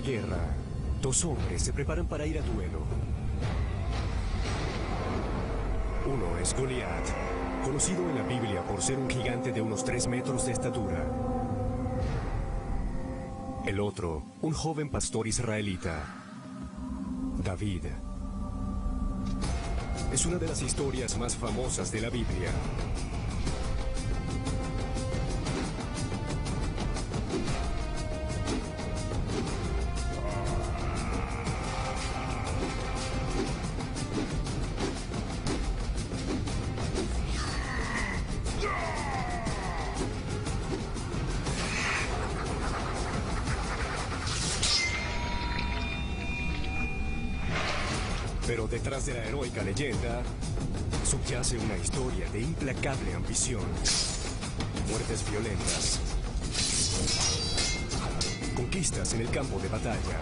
guerra, dos hombres se preparan para ir a duelo. Uno es Goliat, conocido en la Biblia por ser un gigante de unos 3 metros de estatura. El otro, un joven pastor israelita, David. Es una de las historias más famosas de la Biblia. Pero detrás de la heroica leyenda subyace una historia de implacable ambición, muertes violentas, conquistas en el campo de batalla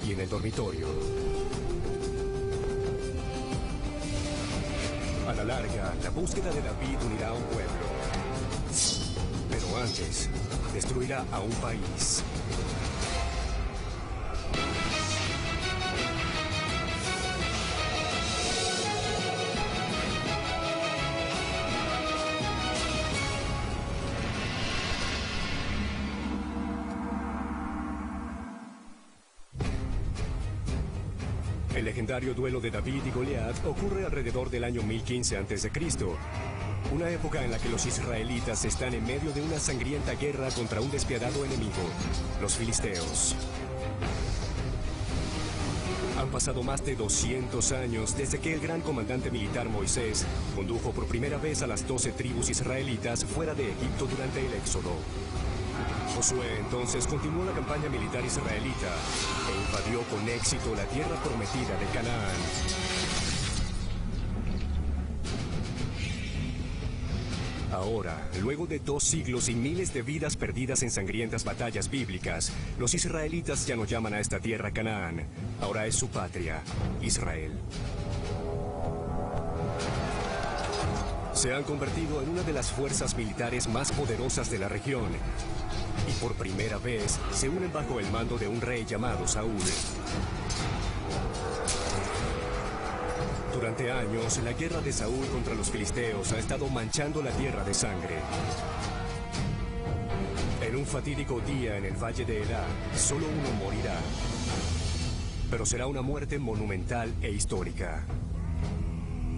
y en el dormitorio. A la larga, la búsqueda de David unirá a un pueblo, pero antes destruirá a un país. El legendario duelo de David y Goliat ocurre alrededor del año 1015 a.C., una época en la que los israelitas están en medio de una sangrienta guerra contra un despiadado enemigo, los filisteos. Han pasado más de 200 años desde que el gran comandante militar Moisés condujo por primera vez a las 12 tribus israelitas fuera de Egipto durante el Éxodo. Josué entonces continuó la campaña militar israelita e invadió con éxito la tierra prometida de Canaán. Ahora, luego de 2 siglos y miles de vidas perdidas en sangrientas batallas bíblicas, los israelitas ya no llaman a esta tierra Canaán. Ahora es su patria, Israel. Se han convertido en una de las fuerzas militares más poderosas de la región. Y por primera vez se unen bajo el mando de un rey llamado Saúl. Durante años, la guerra de Saúl contra los filisteos ha estado manchando la tierra de sangre. En un fatídico día en el valle de Elá, solo uno morirá. Pero será una muerte monumental e histórica.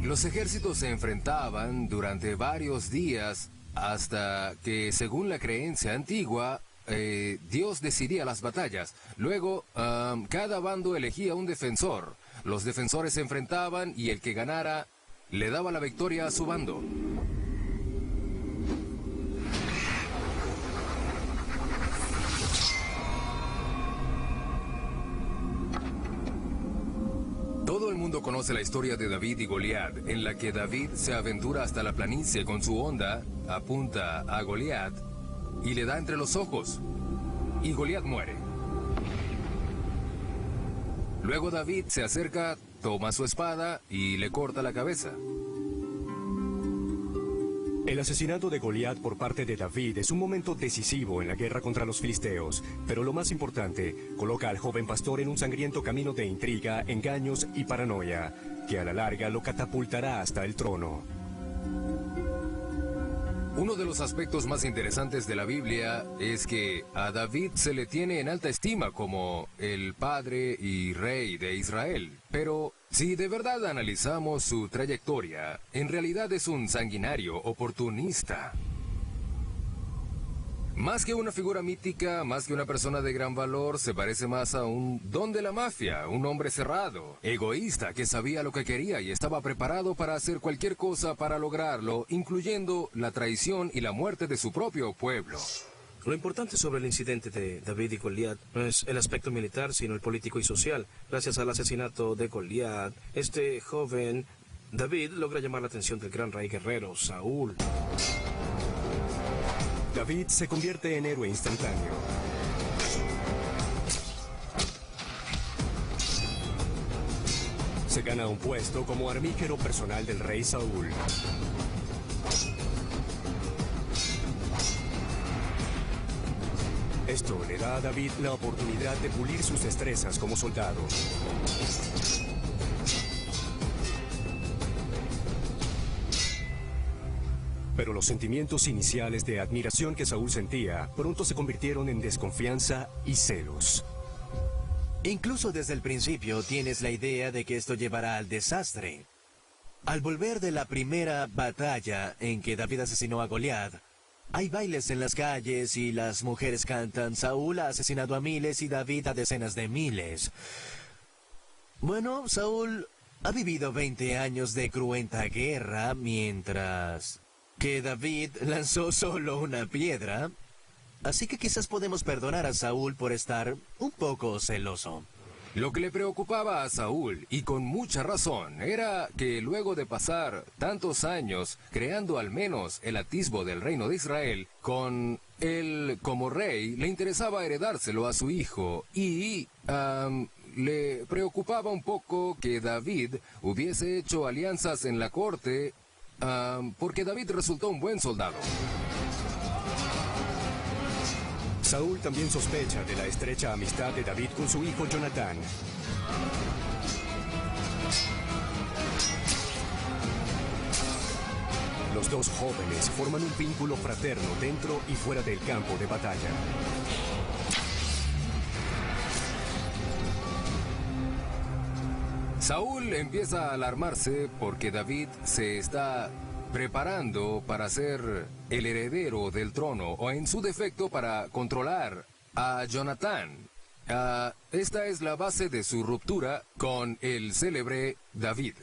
Los ejércitos se enfrentaban durante varios días hasta que, según la creencia antigua, Dios decidía las batallas. Luego, cada bando elegía un defensor. Los defensores se enfrentaban y el que ganara le daba la victoria a su bando. Todo el mundo conoce la historia de David y Goliat, en la que David se aventura hasta la planicie con su honda, apunta a Goliat y le da entre los ojos, y Goliat muere. Luego David se acerca, toma su espada y le corta la cabeza. El asesinato de Goliat por parte de David es un momento decisivo en la guerra contra los filisteos, pero lo más importante, coloca al joven pastor en un sangriento camino de intriga, engaños y paranoia, que a la larga lo catapultará hasta el trono. Uno de los aspectos más interesantes de la Biblia es que a David se le tiene en alta estima como el padre y rey de Israel. Pero si de verdad analizamos su trayectoria, en realidad es un sanguinario oportunista. Más que una figura mítica, más que una persona de gran valor, se parece más a un don de la mafia, un hombre cerrado, egoísta que sabía lo que quería y estaba preparado para hacer cualquier cosa para lograrlo, incluyendo la traición y la muerte de su propio pueblo. Lo importante sobre el incidente de David y Goliat no es el aspecto militar, sino el político y social. Gracias al asesinato de Goliat, este joven David logra llamar la atención del gran rey guerrero, Saúl. David se convierte en héroe instantáneo. Se gana un puesto como armígero personal del rey Saúl. Esto le da a David la oportunidad de pulir sus destrezas como soldado. Pero los sentimientos iniciales de admiración que Saúl sentía pronto se convirtieron en desconfianza y celos. Incluso desde el principio tienes la idea de que esto llevará al desastre. Al volver de la primera batalla en que David asesinó a Goliat, hay bailes en las calles y las mujeres cantan: Saúl ha asesinado a miles y David a decenas de miles. Bueno, Saúl ha vivido 20 años de cruenta guerra, mientras que David lanzó solo una piedra. Así que quizás podemos perdonar a Saúl por estar un poco celoso. Lo que le preocupaba a Saúl, y con mucha razón, era que luego de pasar tantos años creando al menos el atisbo del reino de Israel, con él como rey, le interesaba heredárselo a su hijo, y le preocupaba un poco que David hubiese hecho alianzas en la corte, porque David resultó un buen soldado. Saúl también sospecha de la estrecha amistad de David con su hijo Jonatán. Los dos jóvenes forman un vínculo fraterno dentro y fuera del campo de batalla. Saúl empieza a alarmarse porque David se está preparando para ser el heredero del trono, o en su defecto para controlar a Jonatán. Esta es la base de su ruptura con el célebre David.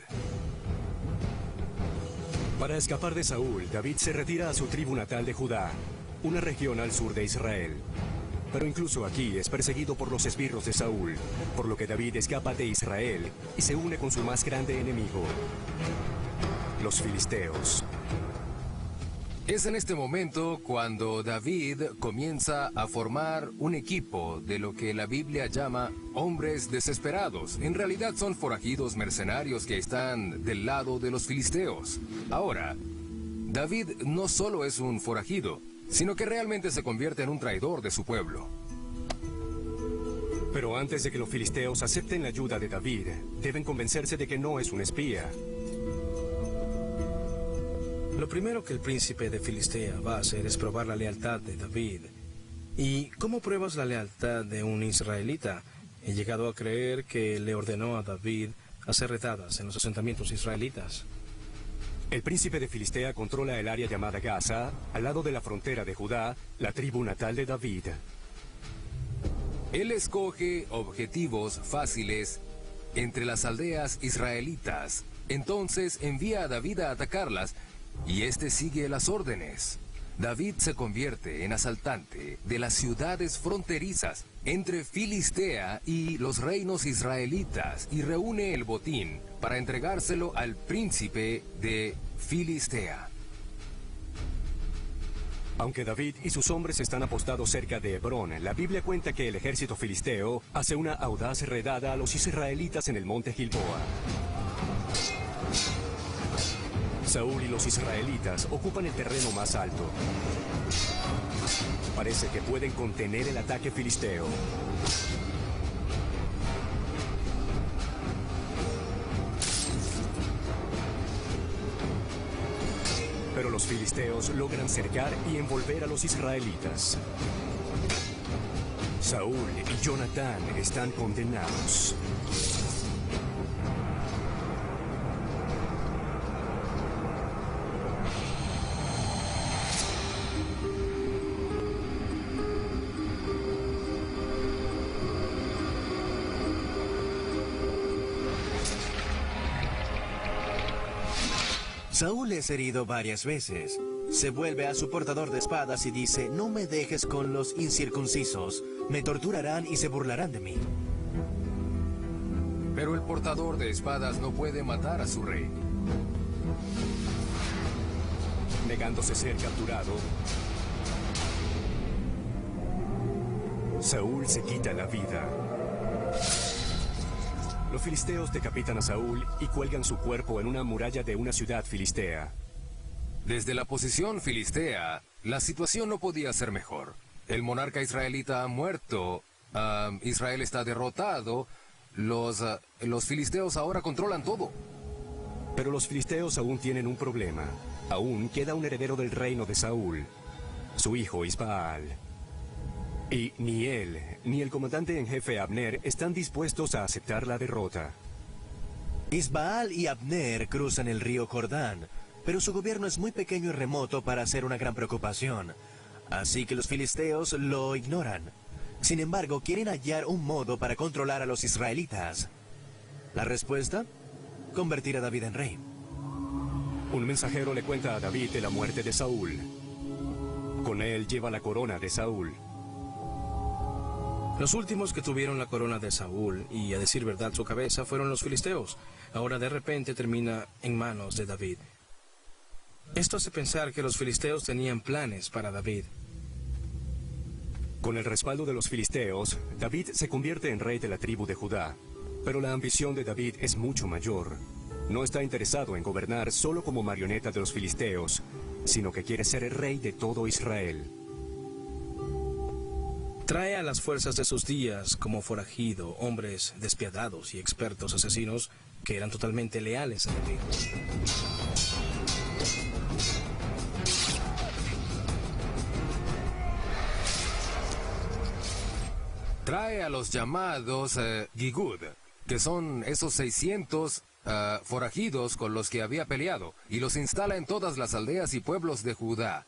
Para escapar de Saúl, David se retira a su tribu natal de Judá, una región al sur de Israel. Pero incluso aquí es perseguido por los esbirros de Saúl, por lo que David escapa de Israel y se une con su más grande enemigo, los filisteos. Es en este momento cuando David comienza a formar un equipo de lo que la Biblia llama hombres desesperados. En realidad son forajidos mercenarios que están del lado de los filisteos. Ahora, David no solo es un forajido, sino que realmente se convierte en un traidor de su pueblo. Pero antes de que los filisteos acepten la ayuda de David, deben convencerse de que no es un espía. Lo primero que el príncipe de Filistea va a hacer es probar la lealtad de David. ¿Y cómo pruebas la lealtad de un israelita? He llegado a creer que le ordenó a David hacer retadas en los asentamientos israelitas. El príncipe de Filistea controla el área llamada Gaza, al lado de la frontera de Judá, la tribu natal de David. Él escoge objetivos fáciles entre las aldeas israelitas. Entonces envía a David a atacarlas, y este sigue las órdenes. David se convierte en asaltante de las ciudades fronterizas entre Filistea y los reinos israelitas y reúne el botín para entregárselo al príncipe de Filistea. Aunque David y sus hombres están apostados cerca de Hebrón, la Biblia cuenta que el ejército filisteo hace una audaz redada a los israelitas en el monte Gilboa. Saúl y los israelitas ocupan el terreno más alto. Parece que pueden contener el ataque filisteo. Pero los filisteos logran cercar y envolver a los israelitas. Saúl y Jonatán están condenados. Saúl es herido varias veces. Se vuelve a su portador de espadas y dice: no me dejes con los incircuncisos, me torturarán y se burlarán de mí. Pero el portador de espadas no puede matar a su rey. Negándose ser capturado, Saúl se quita la vida. Los filisteos decapitan a Saúl y cuelgan su cuerpo en una muralla de una ciudad filistea. Desde la posición filistea, la situación no podía ser mejor. el monarca israelita ha muerto, Israel está derrotado, los filisteos ahora controlan todo. Pero los filisteos aún tienen un problema. Aún queda un heredero del reino de Saúl, su hijo Isbaal. Y ni él, ni el comandante en jefe Abner están dispuestos a aceptar la derrota. Isbaal y Abner cruzan el río Jordán, pero su gobierno es muy pequeño y remoto para ser una gran preocupación. Así que los filisteos lo ignoran. Sin embargo, quieren hallar un modo para controlar a los israelitas. ¿La respuesta? Convertir a David en rey. Un mensajero le cuenta a David de la muerte de Saúl. Con él lleva la corona de Saúl. Los últimos que tuvieron la corona de Saúl, y a decir verdad su cabeza, fueron los filisteos. Ahora de repente termina en manos de David. Esto hace pensar que los filisteos tenían planes para David. Con el respaldo de los filisteos, David se convierte en rey de la tribu de Judá. Pero la ambición de David es mucho mayor. No está interesado en gobernar solo como marioneta de los filisteos, sino que quiere ser el rey de todo Israel. Trae a las fuerzas de sus días como forajido hombres despiadados y expertos asesinos que eran totalmente leales a David. Trae a los llamados Gigud, que son esos 600 forajidos con los que había peleado, y los instala en todas las aldeas y pueblos de Judá.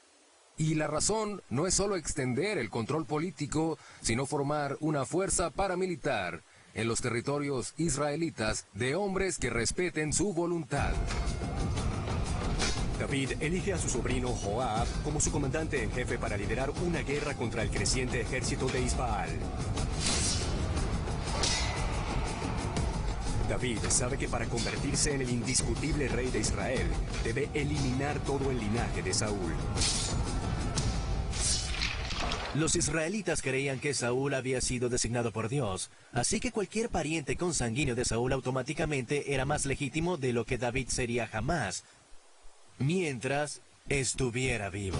Y la razón no es solo extender el control político, sino formar una fuerza paramilitar en los territorios israelitas de hombres que respeten su voluntad. David elige a su sobrino Joab como su comandante en jefe para liderar una guerra contra el creciente ejército de Isbaal. David sabe que para convertirse en el indiscutible rey de Israel, debe eliminar todo el linaje de Saúl. Los israelitas creían que Saúl había sido designado por Dios, así que cualquier pariente consanguíneo de Saúl automáticamente era más legítimo de lo que David sería jamás, mientras estuviera vivo.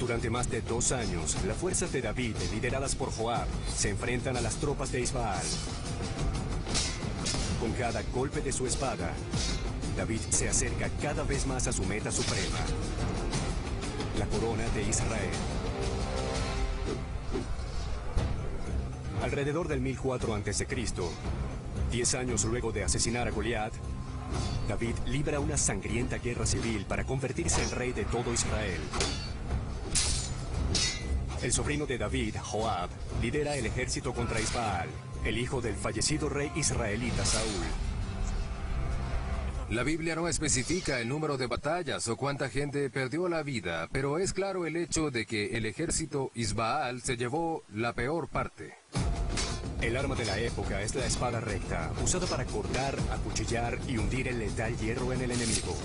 Durante más de 2 años, las fuerzas de David, lideradas por Joab, se enfrentan a las tropas de Isbaal. Con cada golpe de su espada, David se acerca cada vez más a su meta suprema, la corona de Israel. Alrededor del 1004 a.C., 10 años luego de asesinar a Goliat, David libra una sangrienta guerra civil para convertirse en rey de todo Israel. El sobrino de David, Joab, lidera el ejército contra Isbaal, el hijo del fallecido rey israelita Saúl. La Biblia no especifica el número de batallas o cuánta gente perdió la vida, pero es claro el hecho de que el ejército Isbaal se llevó la peor parte. El arma de la época es la espada recta, usada para cortar, acuchillar y hundir el letal hierro en el enemigo.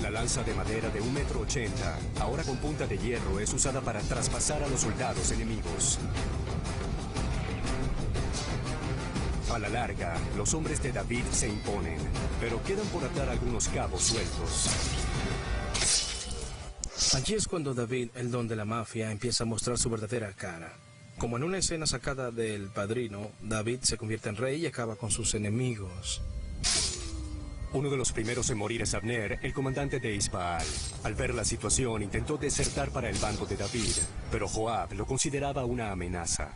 La lanza de madera de 1,80 m, ahora con punta de hierro, es usada para traspasar a los soldados enemigos. A la larga, los hombres de David se imponen, pero quedan por atar algunos cabos sueltos. Allí es cuando David, el don de la mafia, empieza a mostrar su verdadera cara. Como en una escena sacada del Padrino, David se convierte en rey y acaba con sus enemigos. Uno de los primeros en morir es Abner, el comandante de Isbaal. Al ver la situación, intentó desertar para el bando de David, pero Joab lo consideraba una amenaza.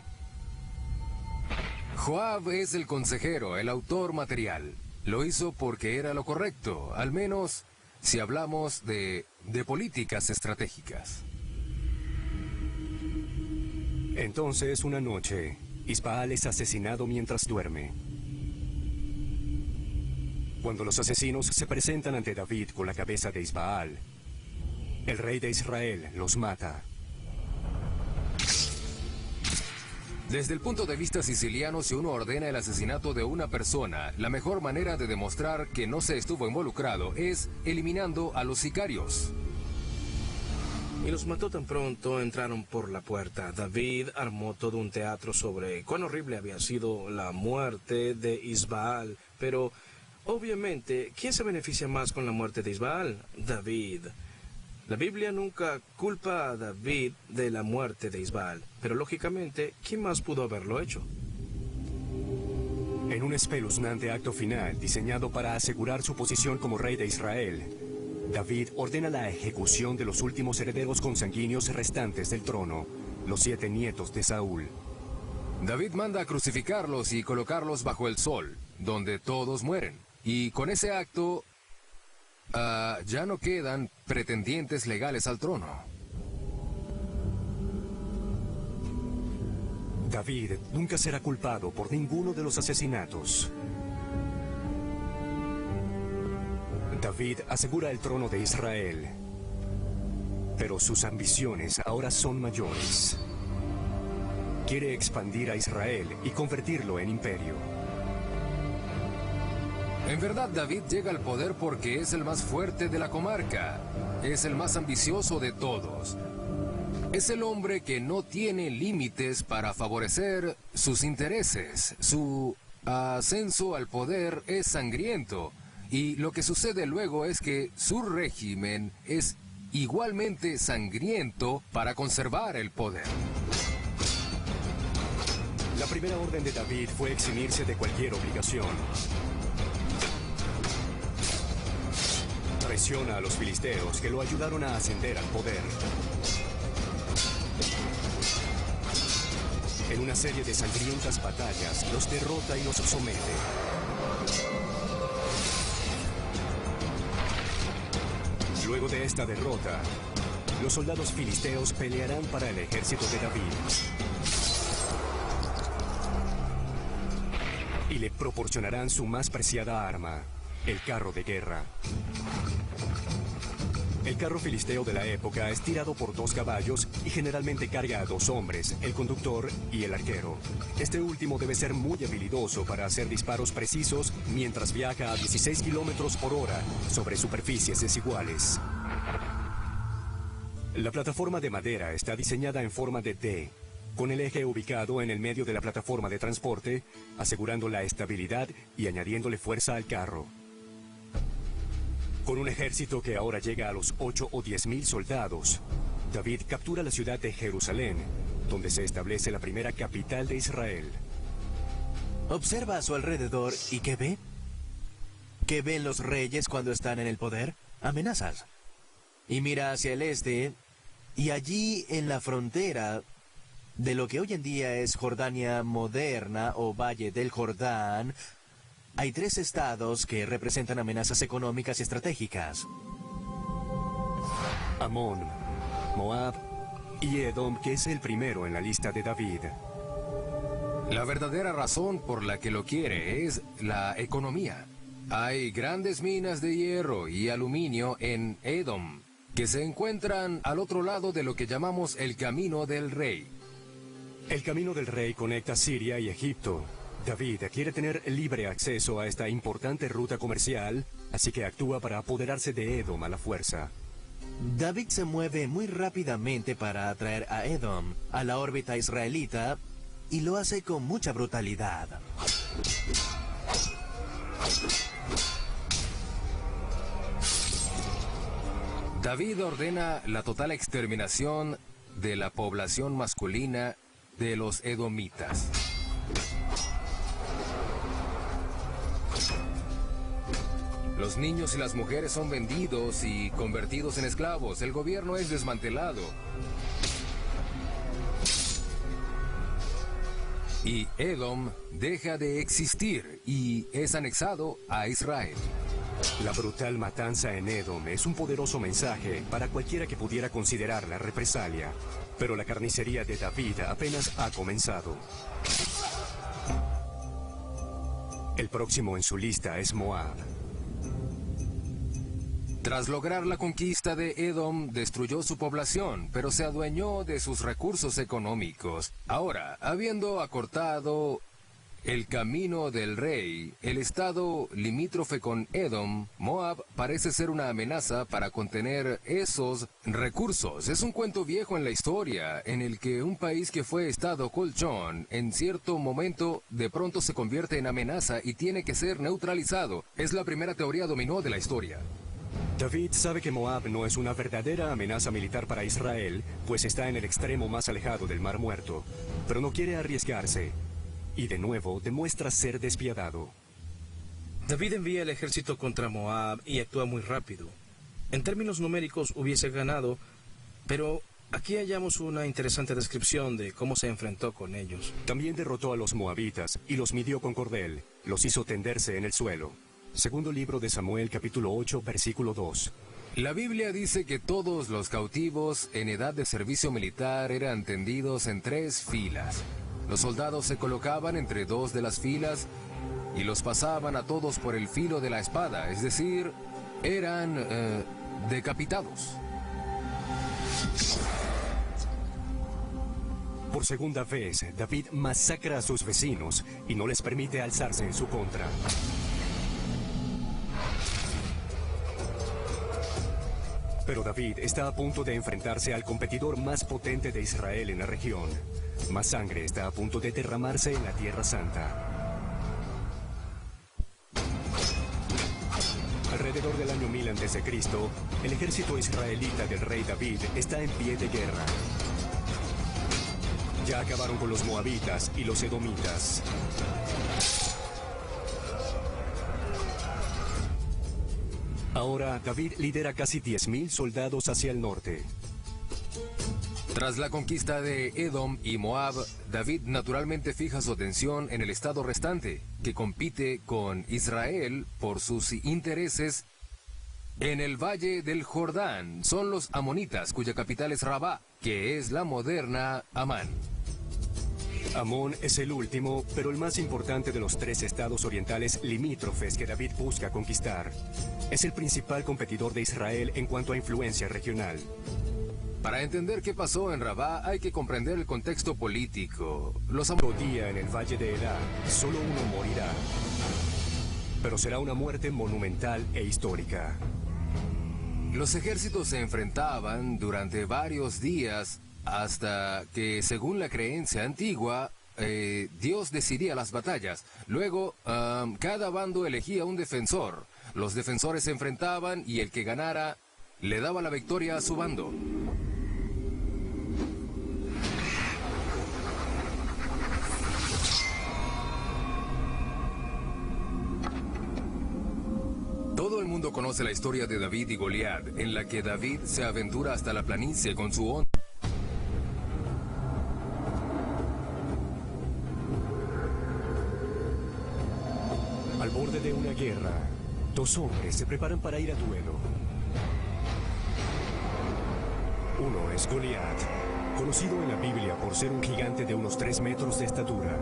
Joab es el consejero, el autor material. Lo hizo porque era lo correcto, al menos si hablamos de políticas estratégicas. Entonces, una noche, Isbaal es asesinado mientras duerme. Cuando los asesinos se presentan ante David con la cabeza de Isbaal, el rey de Israel los mata. Desde el punto de vista siciliano, si uno ordena el asesinato de una persona, la mejor manera de demostrar que no se estuvo involucrado es eliminando a los sicarios. Y los mató tan pronto entraron por la puerta. David armó todo un teatro sobre cuán horrible había sido la muerte de Isbaal, pero Obviamente, ¿quién se beneficia más con la muerte de Isbaal? David. La Biblia nunca culpa a David de la muerte de Isbaal, pero lógicamente, ¿quién más pudo haberlo hecho? En un espeluznante acto final diseñado para asegurar su posición como rey de Israel, David ordena la ejecución de los últimos herederos consanguíneos restantes del trono, los 7 nietos de Saúl. David manda a crucificarlos y colocarlos bajo el sol, donde todos mueren. Y con ese acto, ya no quedan pretendientes legales al trono. David nunca será culpado por ninguno de los asesinatos. David asegura el trono de Israel, pero sus ambiciones ahora son mayores. Quiere expandir a Israel y convertirlo en imperio. En verdad, David llega al poder porque es el más fuerte de la comarca. Es el más ambicioso de todos. Es el hombre que no tiene límites para favorecer sus intereses. Su ascenso al poder es sangriento. Y lo que sucede luego es que su régimen es igualmente sangriento para conservar el poder. La primera orden de David fue eximirse de cualquier obligación. Presiona a los filisteos que lo ayudaron a ascender al poder. En una serie de sangrientas batallas, los derrota y los somete. Luego de esta derrota, los soldados filisteos pelearán para el ejército de David. Y le proporcionarán su más preciada arma, el carro de guerra. El carro filisteo de la época es tirado por 2 caballos y generalmente carga a 2 hombres, el conductor y el arquero. Este último debe ser muy habilidoso para hacer disparos precisos mientras viaja a 16 kilómetros por hora sobre superficies desiguales. La plataforma de madera está diseñada en forma de D, con el eje ubicado en el medio de la plataforma de transporte, asegurando la estabilidad y añadiéndole fuerza al carro. Con un ejército que ahora llega a los 8 o 10 mil soldados, David captura la ciudad de Jerusalén, donde se establece la primera capital de Israel. Observa a su alrededor y ¿qué ve? ¿Qué ven los reyes cuando están en el poder? Amenazas. Y mira hacia el este, y allí en la frontera de lo que hoy en día es Jordania moderna o Valle del Jordán, hay 3 estados que representan amenazas económicas y estratégicas. Amón, Moab y Edom, que es el primero en la lista de David. La verdadera razón por la que lo quiere es la economía. Hay grandes minas de hierro y aluminio en Edom, que se encuentran al otro lado de lo que llamamos el Camino del Rey. El Camino del Rey conecta Siria y Egipto. David quiere tener libre acceso a esta importante ruta comercial, así que actúa para apoderarse de Edom a la fuerza. David se mueve muy rápidamente para atraer a Edom a la órbita israelita y lo hace con mucha brutalidad. David ordena la total exterminación de la población masculina de los edomitas. Los niños y las mujeres son vendidos y convertidos en esclavos. El gobierno es desmantelado. Y Edom deja de existir y es anexado a Israel. La brutal matanza en Edom es un poderoso mensaje para cualquiera que pudiera considerarla represalia. Pero la carnicería de David apenas ha comenzado. El próximo en su lista es Moab. Tras lograr la conquista de Edom, destruyó su población, pero se adueñó de sus recursos económicos. Ahora, habiendo acortado el camino del rey, el estado limítrofe con Edom, Moab parece ser una amenaza para contener esos recursos. Es un cuento viejo en la historia, en el que un país que fue estado colchón, en cierto momento, de pronto se convierte en amenaza y tiene que ser neutralizado. Es la primera teoría dominó de la historia. David sabe que Moab no es una verdadera amenaza militar para Israel, pues está en el extremo más alejado del Mar Muerto, pero no quiere arriesgarse. Y de nuevo demuestra ser despiadado. David envía el ejército contra Moab y actúa muy rápido. En términos numéricos hubiese ganado, pero aquí hallamos una interesante descripción de cómo se enfrentó con ellos. También derrotó a los moabitas y los midió con cordel, los hizo tenderse en el suelo. Segundo libro de Samuel, capítulo 8, versículo 2. La Biblia dice que todos los cautivos en edad de servicio militar eran tendidos en 3 filas. Los soldados se colocaban entre 2 de las filas y los pasaban a todos por el filo de la espada, es decir, eran decapitados. Por segunda vez, David masacra a sus vecinos y no les permite alzarse en su contra. Pero David está a punto de enfrentarse al competidor más potente de Israel en la región. Más sangre está a punto de derramarse en la Tierra Santa. Alrededor del año 1000 a.C., el ejército israelita del rey David está en pie de guerra. Ya acabaron con los moabitas y los edomitas. Ahora, David lidera casi 10.000 soldados hacia el norte. Tras la conquista de Edom y Moab, David naturalmente fija su atención en el estado restante, que compite con Israel por sus intereses en el valle del Jordán. Son los amonitas, cuya capital es Rabá, que es la moderna Amán. Amón es el último, pero el más importante de los 3 estados orientales limítrofes que David busca conquistar. Es el principal competidor de Israel en cuanto a influencia regional. Para entender qué pasó en Rabá hay que comprender el contexto político. Los día en el valle de Elá, solo uno morirá. Pero será una muerte monumental e histórica. Los ejércitos se enfrentaban durante varios días hasta que, según la creencia antigua, Dios decidía las batallas. Luego, cada bando elegía un defensor. Los defensores se enfrentaban y el que ganara le daba la victoria a su bando. Todo el mundo conoce la historia de David y Goliat, en la que David se aventura hasta la planicie con su onda. Al borde de una guerra, 2 hombres se preparan para ir a duelo. Uno es Goliat, conocido en la Biblia por ser un gigante de unos 3 metros de estatura.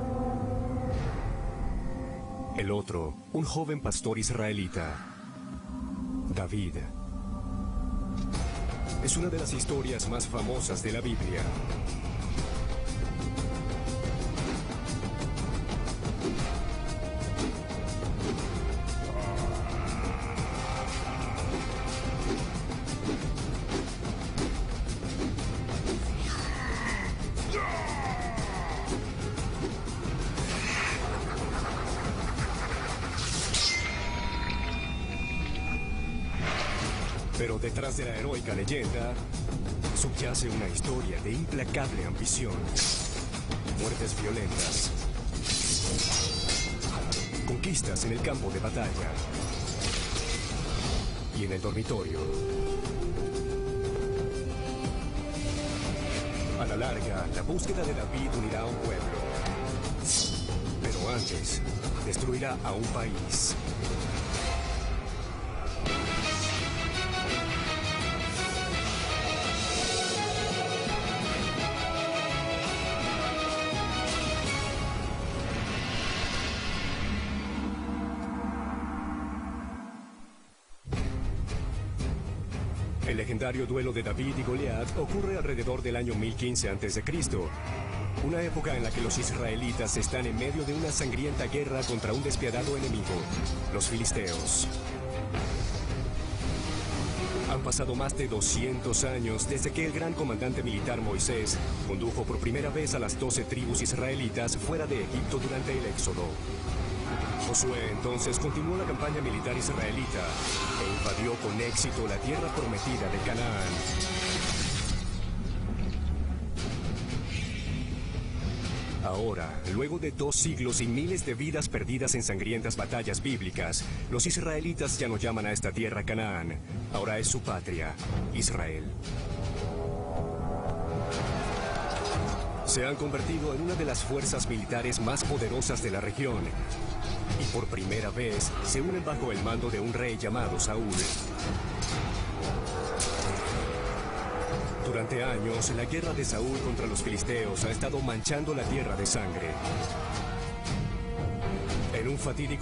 El otro, un joven pastor israelita, David. Es una de las historias más famosas de la Biblia. Pero detrás de la heroica leyenda subyace una historia de implacable ambición, muertes violentas, conquistas en el campo de batalla y en el dormitorio. A la larga, la búsqueda de David unirá a un pueblo, pero antes destruirá a un país. El legendario duelo de David y Goliat ocurre alrededor del año 1015 a.C. Una época en la que los israelitas están en medio de una sangrienta guerra contra un despiadado enemigo, los filisteos. Han pasado más de 200 años desde que el gran comandante militar Moisés condujo por primera vez a las 12 tribus israelitas fuera de Egipto durante el Éxodo. Josué entonces continuó la campaña militar israelita e invadió con éxito la tierra prometida de Canaán. Ahora, luego de 2 siglos y miles de vidas perdidas en sangrientas batallas bíblicas, los israelitas ya no llaman a esta tierra Canaán. Ahora es su patria, Israel. Se han convertido en una de las fuerzas militares más poderosas de la región. Y por primera vez se unen bajo el mando de un rey llamado Saúl. Durante años, la guerra de Saúl contra los filisteos ha estado manchando la tierra de sangre. En un fatídico